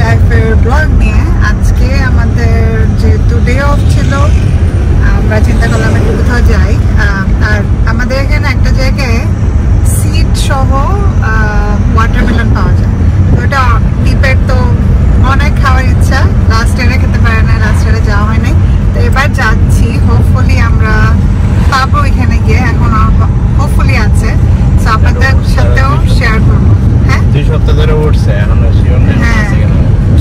লাইফের ব্লগ নিয়ে। আজকে আমাদের যেহেতু ডে অফ ছিল, আমরা চিন্তা করলাম একটু কোথাও যাই। আর আমাদের এখানে একটা জায়গায় সিড সহ ওয়াটারমেলন পাওয়া যায়। তো এটা ডিপের তো অনেক খাওয়ার ইচ্ছা, লাস্ট ইয়ারে খেতে পারে না, লাস্ট ইয়ারে যাওয়া হয় নাই। তো এবার যাচ্ছি, হোপফুলি আমরা পাবো এখানে গিয়ে। এখন হোপফুলি আছে, তো আপনাদের সাথেও শেয়ার করবো। হ্যাঁ, 2 সপ্তাহ ধরে উঠছে, এখন শিওর নেই। হ্যাঁ,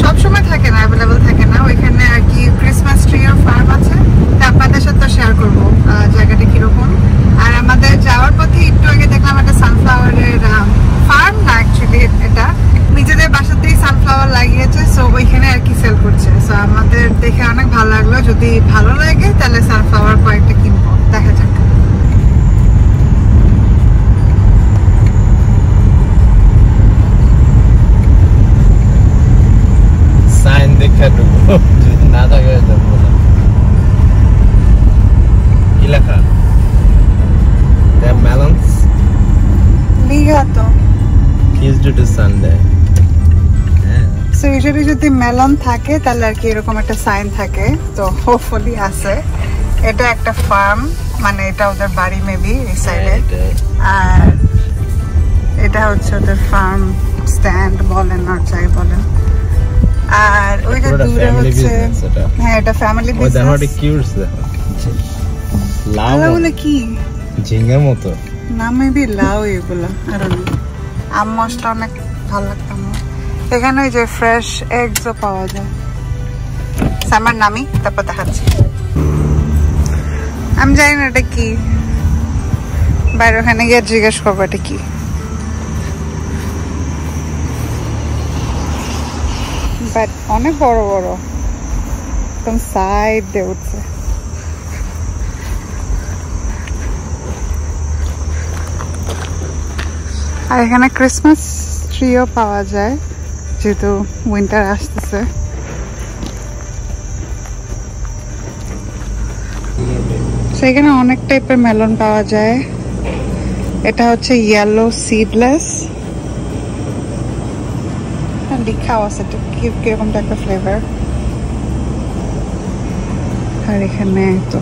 সবসময় থাকে না, অ্যাভেলেবল থাকে না। ওইখানে আর কি ক্রিসমাস ট্রি আর ফার্ম আছে, তো আপনাদের সাথে শেয়ার করবো জায়গাটা কিরকম। আর আমাদের যাওয়ার পথে একটু আগে দেখলাম একটা সানফ্লাওয়ারের ফার্ম, না অ্যাকচুয়ালি এটা নিজেদের বাসাতেই সানফ্লাওয়ার লাগিয়েছে, সো ওইখানে আর কি সেল করছে। সো আমাদের দেখে অনেক ভালো লাগলো, যদি ভালো লাগে তাহলে সানফ্লাওয়ার কয়েকটা কিনবো, দেখা যাক। সাইন দেখে ঢুকবো, যদি না থাকে যাবো না। কি লেখা? The melons লিগা তো is due to Sunday. So usually যদি মেলন থাকে তাহলে আর কি এরকম একটা সাইন থাকে, তো হোপফুলি আছে। এটা একটা ফার্ম, মানে এটা ওদের বাড়ি মেবি এই সাইডে। আর এটা হচ্ছে ওদের ফার্ম স্ট্যান্ড বলেন আর যাই বলেন। আর ওই যে দূরে হচ্ছে, হ্যাঁ এটা ফ্যামিলি বিজনেস। দেখো এটা কিউটস, দেখো লাউ বলে কি ঝিঙ্গার মতো না, মেবি লাউ এগুলো, আর আম মশলা অনেক ভালো লাগতো আমার। এখানে ওই যে ফ্রেশ এগসও পাওয়া যায়। আমার নামি তারপর দেখাচ্ছি। আমি জানি না এটা কি, বাইরে ওখানে গিয়ে জিজ্ঞেস করবো এটা কি। বাট অনেক বড় বড়, একদম সাইড দিয়ে উঠছে। আর এখানে ক্রিসমাস ট্রিও পাওয়া যায়, যেহেতু উইন্টার আসতেছে। সেখানে অনেক টাইপের মেলন পাওয়া যায়। এটা হচ্ছে ইয়েলো সিডলেস, লিখাও আছে কিরকম একটা ফ্লেভার। আর এখানে তো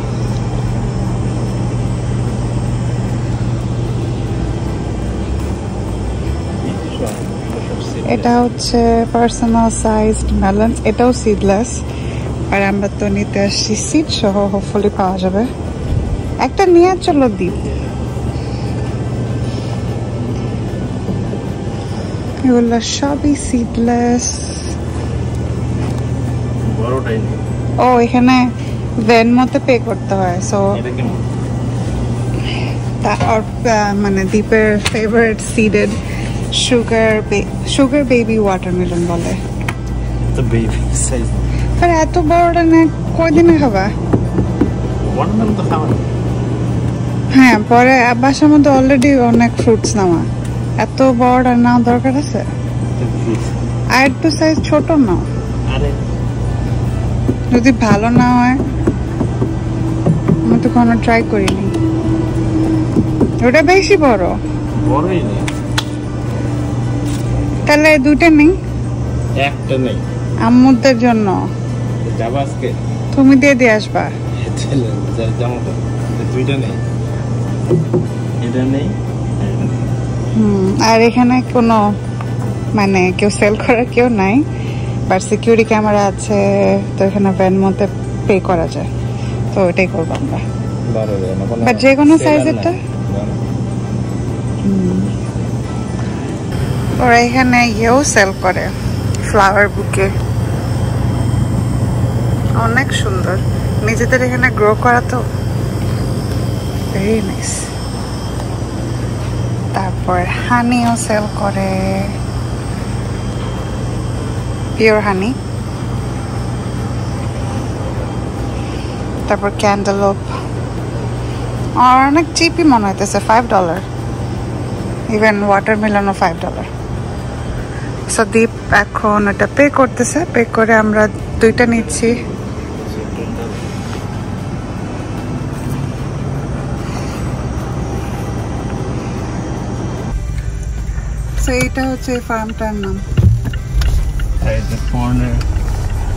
এটা হচ্ছে পার্সোনাল সাইজড মেলন, এটাও সিডলেস। আর আমরা তো নিতে আসছি সিড সহ, হোপফুলি পাওয়া যাবে। একটা নিয়ে চলো দিই। এগুলো সবই সিডলেস। ও এখানে ভেনমোতে পে করতে হয়, সো মানে দ্বীপের favourite seeded sugar baby watermelon বলে। আর এত বড়টা না, কয়দিনে খাবা? হ্যাঁ, পরে বাসার মধ্যে অলরেডি অনেক ফ্রুটস নামা, এত বড়টা না দরকার আছে। আর একটু সাইজ ছোট নাও, যদি ভালো না হয়। আমি তো কোনো ট্রাই করিনি, ওটা বেশি বড়। তাহলে দুইটা নেই, একটা নেই আম্মুদের জন্য। যাবা আজকে? তুমি দিয়ে আসবা। দুইটা নেই, এটা নেই। আর এখানে কোনো মানে কেউ সেল করার কেউ নাই, বাট সিকিউরিটি ক্যামেরা আছে, তো এখানে ভেনমোতে পে করা যায়, তো ওইটাই করবো আমরা। বাট যে কোনো সাইজেরটা। ওরা এখানে ইয়েও সেল করে, ফ্লাওয়ার বুকে, অনেক সুন্দর, নিজেদের এখানে গ্রো করা, তো ভেরি নাইস। তারপর হানিও সেল করে, পিওর হানি। তারপর ক্যান্ডেলপ, আর অনেক চিপই মনে হইতেছে, $5। ইভেন ওয়াটারমেলনও $5। সো দীপ এখন এটা পে করতেছে, পে করে আমরা দুইটা নিচ্ছি। সো এইটা হচ্ছে এই ফার্মটার নাম। the corner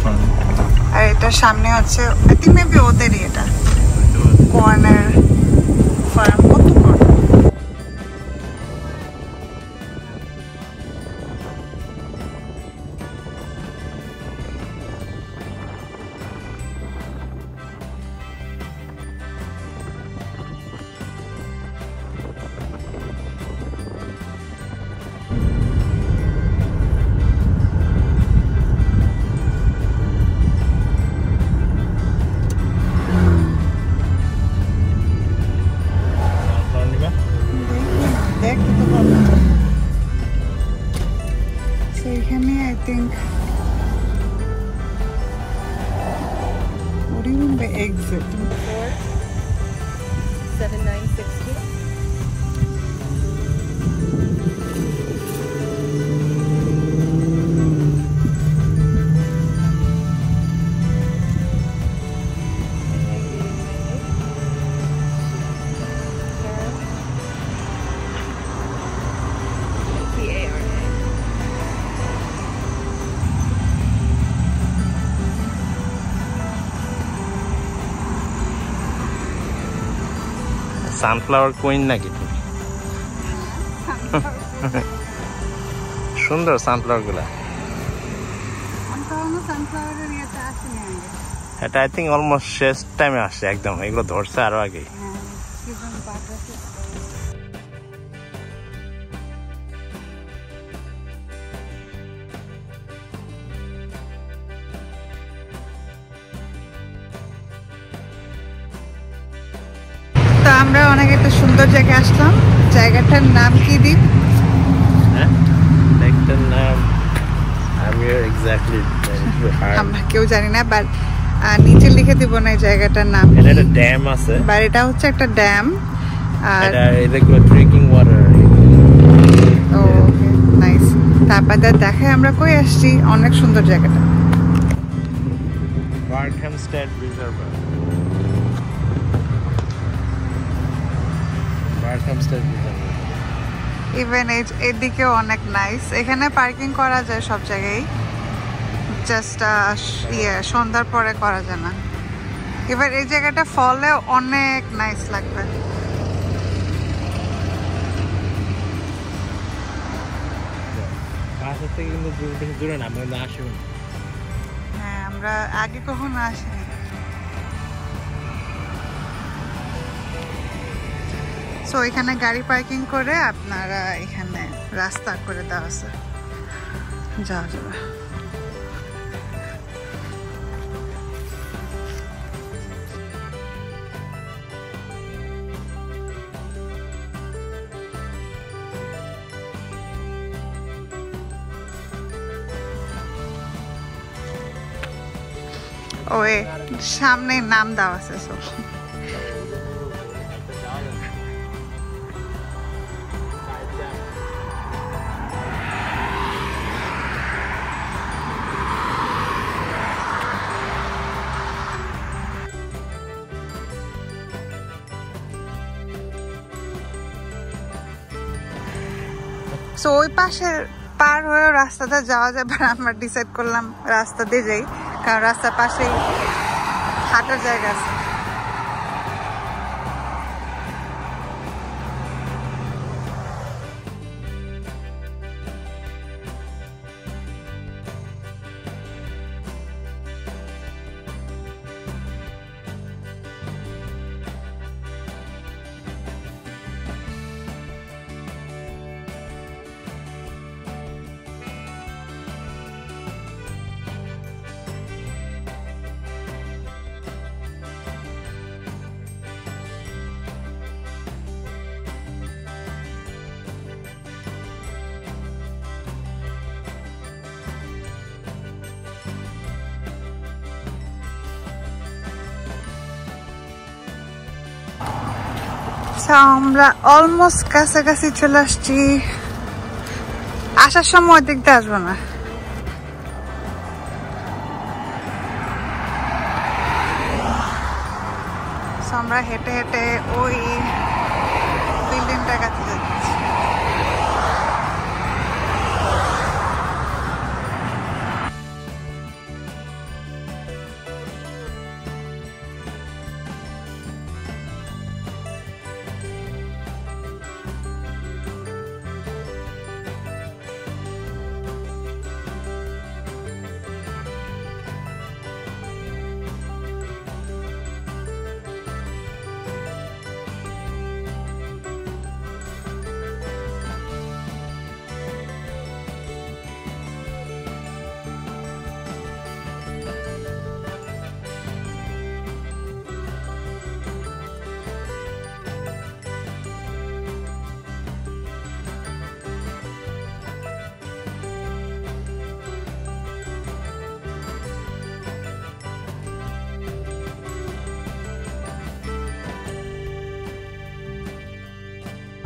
from আর এটার সামনে হচ্ছে আই থিঙ্ক মেবি ওদেরই এটা কর্নার ফার্ম। কত কর্নার এখানে I think what do you mean by exit? 47960. Sunflower queen নাকি তুমি? সুন্দর সানফ্লাওয়ার গুলা। এটা আই থিঙ্ক অলমোস্ট শেষ টাইমে আসছে একদম, এগুলো ধরছে আরো আগে। তো আমরা অনেক একটা সুন্দর জায়গায় আসলাম। জায়গাটার নাম কি দ্বীপ? আমরা কেউ জানি না, বাট নিচে লিখে দিব না এই জায়গাটার নাম। এটা একটা ড্যাম আছে, বাট এটা হচ্ছে একটা ড্যাম। আর এটা এদিকে ড্রিঙ্কিং ওয়াটার। Okay nice. তারপর দেখায় আমরা কই আসছি, অনেক সুন্দর জায়গাটা। Barkham state reserve. Barkham state reserve. Even এদিকেও অনেক নাইস, এখানে পার্কিং করা যায় সব জায়গায়, জাস্ট সন্ধ্যার পরে করা যায় না। এবার এই জায়গাটা ফলে অনেক নাইস লাগবে। বাসা থেকে কিন্তু বেশি দূরে না, আমরা আসবো। হ্যাঁ, আমরা আগে কখনো আসিনি। সো এখানে গাড়ি পার্কিং করে আপনারা এখানে রাস্তা করে দেওয়া আছে, যাওয়া যাবে। ওই সামনে নাম দেওয়া আছে সব। সো ওই পাশের পার হয়ে রাস্তাটা যাওয়া যাবে, আমরা ডিসাইড করলাম রাস্তা দিয়ে যাই, কারণ রাস্তার পাশেই হাঁটার জায়গা আছে। আমরা অলমোস্ট কাছাকাছি চলে আসছি। আসার সময় দেখতে আসবো না, আমরা হেঁটে হেঁটে ওই বিল্ডিংটা কাছে যাচ্ছি।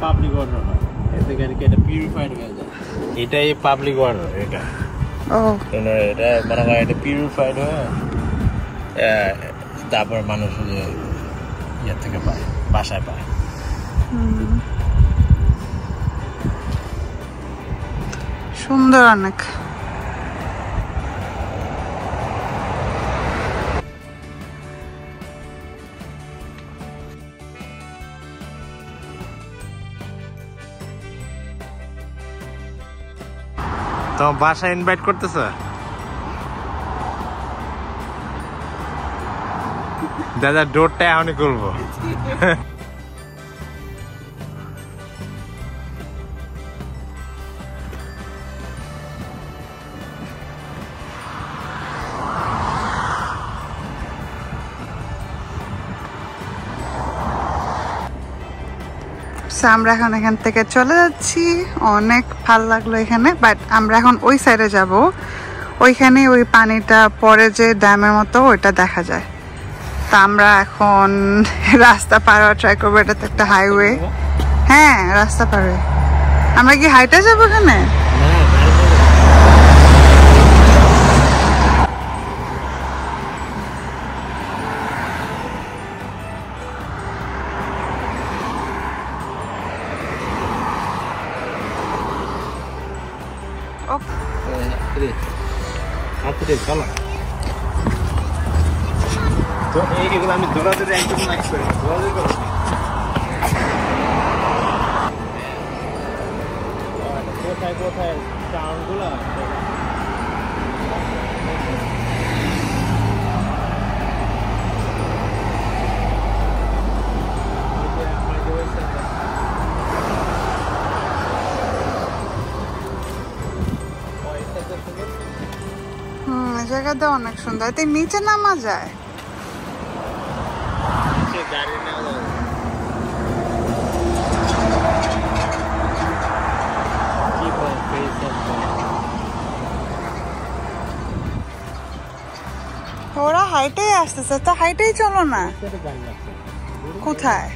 পাবলিক ওয়াটার না, এতে করে কি এটা পিউরিফাইড হয়ে যায়। এটাই পাবলিক ওয়াটার, এটা এটা মনে হয় এটা পিউরিফাইড হয়ে তারপর মানুষ যে ইয়ে থেকে পায়, বাসায় পায়। সুন্দর অনেক। তো বাসায় ইনভাইট করতেছ? দাদা ডোরটা এখনই করবো। আমরা এখন এখান থেকে চলে যাচ্ছি। অনেক ভালো লাগলো এখানে, বাট আমরা এখন ওই সাইডে যাব। ওইখানে ওই পানিটা পরে যে ড্যামের মতো ওইটা দেখা যায়। তা আমরা এখন রাস্তা পার হওয়ার ট্রাই করবো। এটা তো একটা হাইওয়ে। হ্যাঁ, রাস্তা পার হয়ে আমরা কি হাইটে যাবো এখানে? চলো তো এইগুলো আমি দৌড়াদৌড়ি একদম লাইক করি, দৌড়াদৌড়ি করো। কোথায় কোথায় টাউনগুলো জায়গাটা অনেক সুন্দর। এতে নিচে নামা যায়। ওরা হাইটেই আসতেছে, তো হাইটেই চলো না। কোথায়?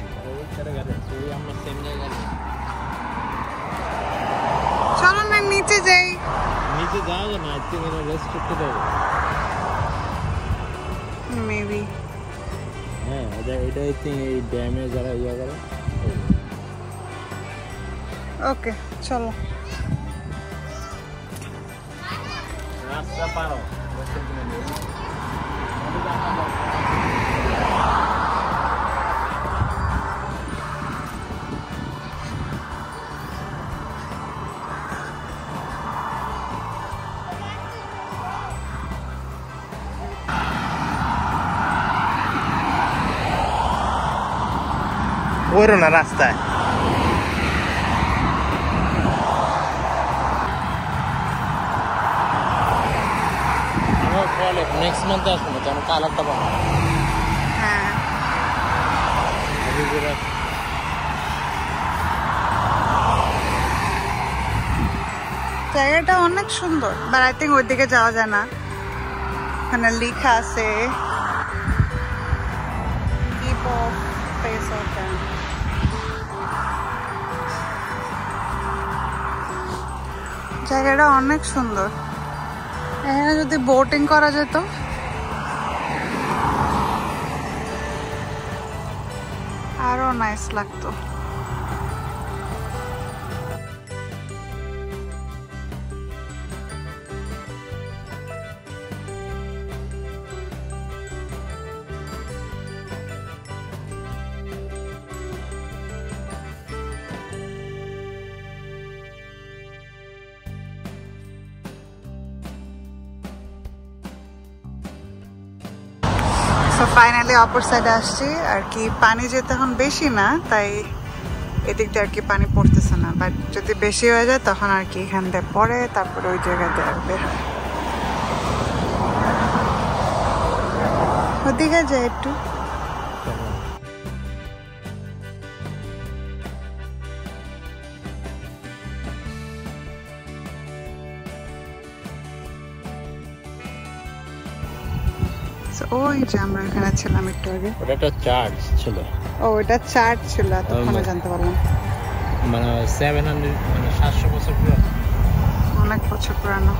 চলো না নিচে যাই। নিচে যাওয়া যায় না, আজকে রেস্ট করতে হবে মেবি। হ্যাঁ, এটা এই ড্যামে যারা ইয়ে করে। ওকে চলো। রাস্তা পারো ওরো না রাস্তায়। আমার ফলে নেক্সট মান্থে আসবো, তো আমি কালারটা পাবো। হ্যাঁ, জায়গাটা অনেক সুন্দর, বাট আই থিঙ্ক ওইদিকে যাওয়া যায় না। এখানে লেখা আছে keep off face of them। জায়গাটা অনেক সুন্দর। এখানে যদি বোটিং করা যেত। আরো নাইস লাগতো। ফাইনালি অপর সাইডে আসছি আর কি। পানি যেতে এখন বেশি না, তাই এদিক দিয়ে আর কি পানি পড়তেছে না, বাট যদি বেশি হয়ে যায় তখন আর কি এখান দিয়ে পড়ে, তারপরে ওই জায়গাতে আর বের হয়। ওদিকে যায় একটু। ওই যে আমরা এখানে ছিলাম একটু আগে। ওটা একটা চার্চ ছিল। ও, এটা চার্চ ছিল, তখন জানতে পারলাম। মানে 700 মানে 700 বছর পুরানো। অনেক বছর পুরানো।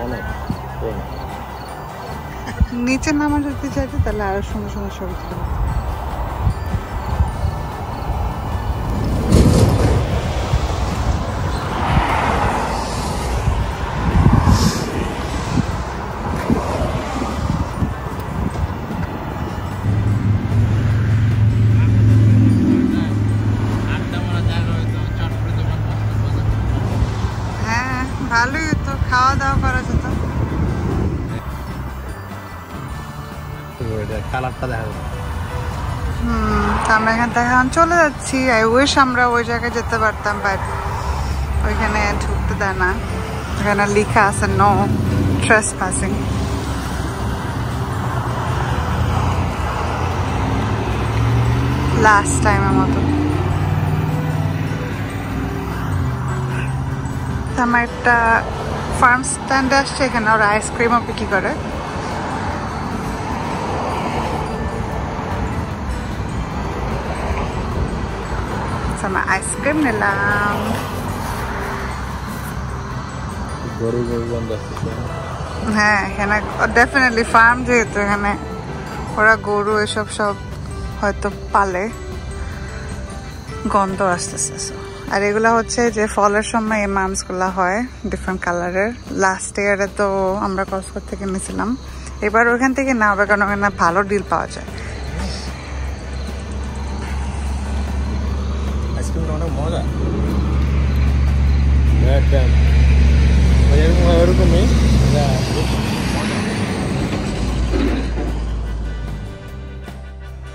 অনেক পুরানো। নিচে নামা যদি চাইতে তাহলে আরো সুন্দর সুন্দর ছবি তুলবে। হ্যাঁ ভালোই তো, খাওয়া দাওয়া করা যেত। কালারটা দেখা যাবে। আমরা এখান থেকে এখন চলে যাচ্ছি। আই উইশ আমরা ওই জায়গায় যেতে পারতাম, বাট ওইখানে ঢুকতে দেয় না। ওখানে লেখা আছে নো ট্রেসপাসিং। লাস্ট টাইমের মতো। আমার একটা ফার্ম স্ট্যান্ডে আসছে, এখানে ওরা আইসক্রিমও বিক্রি করে। sama আইসক্রিম নিলাম। গরু গন্ধ আসছে। হ্যাঁ এখানে ডেফিনেটলি ফার্ম, যেহেতু এখানে ওরা গরু এসব সব হয়তো পালে, গন্ধ আসতেছে। আর এগুলা হচ্ছে যে ফলের সময় এই মামসগুলা হয় ডিফারেন্ট কালারের। লাস্ট ইয়ারে তো আমরা কসকো থেকে নিয়েছিলাম, এবার ওখান থেকে না হবে কারণ ওখানে ভালো ডিল পাওয়া যায়। অনেক মজা। এরকমই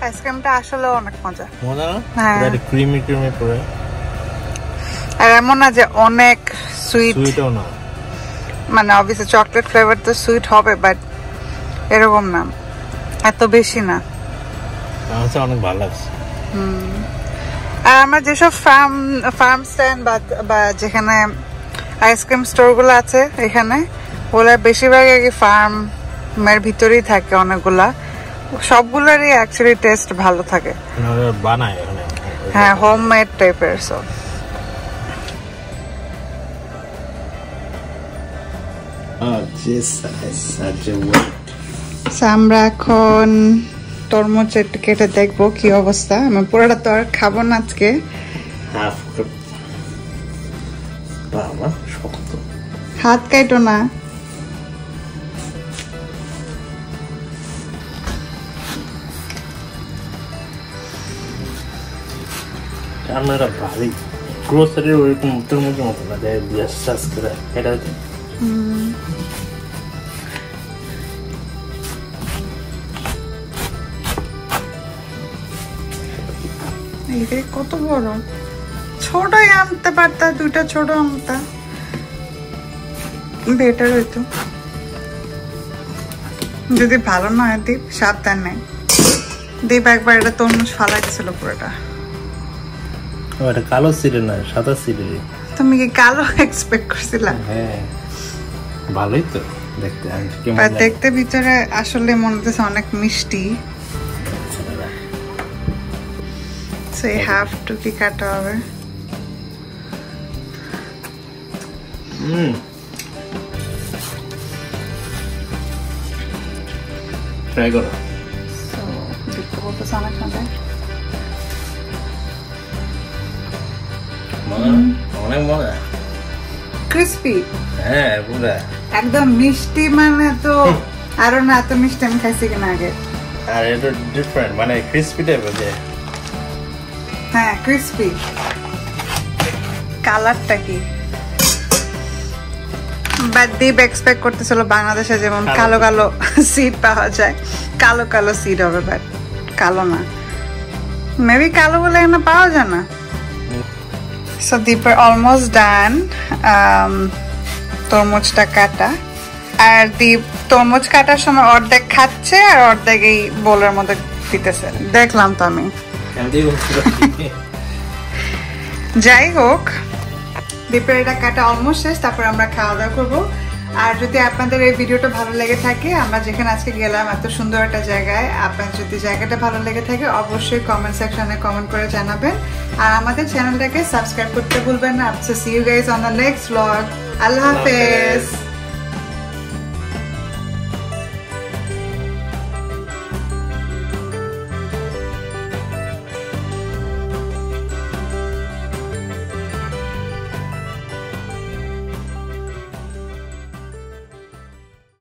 আইসক্রিমটা আসলে অনেক মজা। মজা না? হ্যাঁ ক্রিমি ক্রিমি পুরো। আর এমন না যে অনেক সুইট, সুইটও না, মানে অবভিয়াসলি চকলেট ফ্লেভার তো সুইট হবে, বাট এরকম না, এত বেশি না। আমার অনেক ভালো লাগছে। আর আমার যেসব ফার্ম স্ট্যান্ড বা যেখানে আইসক্রিম স্টোরগুলো আছে এখানে, ওগুলা বেশিরভাগ ফার্মের ভিতরেই থাকে অনেকগুলা। সবগুলোরই অ্যাকচুয়ালি টেস্ট ভালো থাকে, বানায় হ্যাঁ হোমমেড টাইপের সব। আমরা এখন তরমুজ কেটে দেখবো কি অবস্থা। আমি পুরোটা তো আর খাবো না আজকে। হাত কাটো না। ক্যামেরা ভারী, গ্রোসারির ওইরকম তরমুজের মতো না, যায় ব্লাস টাস করে এটা। কত বড়, ছোটই আনতে পারতা, দুইটা ছোট আনতা বেটার হইতো। যদি ভালো না হয় দীপ, সাবধান নেই। দীপ একবার এটা তরমুজ ফালাই দিছিল পুরোটা। এটা কালো সিডের না, সাদা সিডের। তুমি কি কালো এক্সপেক্ট করছিলা? হ্যাঁ ভালোই তো দেখতে। দেখতে ভিতরে আসলে মনে হচ্ছে অনেক মিষ্টি। So you have to be কাটা হবে। ট্রাই করো। So দেখতে বলতেছে অনেক মজা। অনেক মজা, ক্রিস্পি। হ্যাঁ পুরা একদম মিষ্টি, মানে তো আরো না এত মিষ্টি আমি খাইছি কিনা আগে। আর এটা ডিফারেন্ট, মানে ক্রিস্পি টাইপের। হ্যাঁ ক্রিস্পি। কালারটা কি বাট দীপ এক্সপেক্ট করতেছিল বাংলাদেশে যেমন কালো কালো সিড পাওয়া যায়, কালো কালো সিড হবে, বাট কালো না। মেবি কালো বলে এখানে পাওয়া যায় না। সো দীপের অলমোস্ট ডান তরমুজটা কাটা। আর দীপ তরমুজ কাটার সময় অর্ধেক খাচ্ছে আর অর্ধেক এই বোলের মধ্যে দিতেছে, দেখলাম তো আমি। যাই হোক, দীপের এটা কাটা অলমোস্ট শেষ, তারপর আমরা খাওয়া দাওয়া করবো। আর যদি আপনাদের এই ভিডিওটা ভালো লেগে থাকে, আমরা যেখানে আজকে গেলাম এত সুন্দর একটা জায়গায়, আপনার যদি জায়গাটা ভালো লেগে থাকে অবশ্যই কমেন্ট সেকশনে কমেন্ট করে জানাবেন। আর আমাদের চ্যানেলটাকে সাবস্ক্রাইব করতে ভুলবেন না। So see you guys on the next blog. আল্লাহ হাফেজ।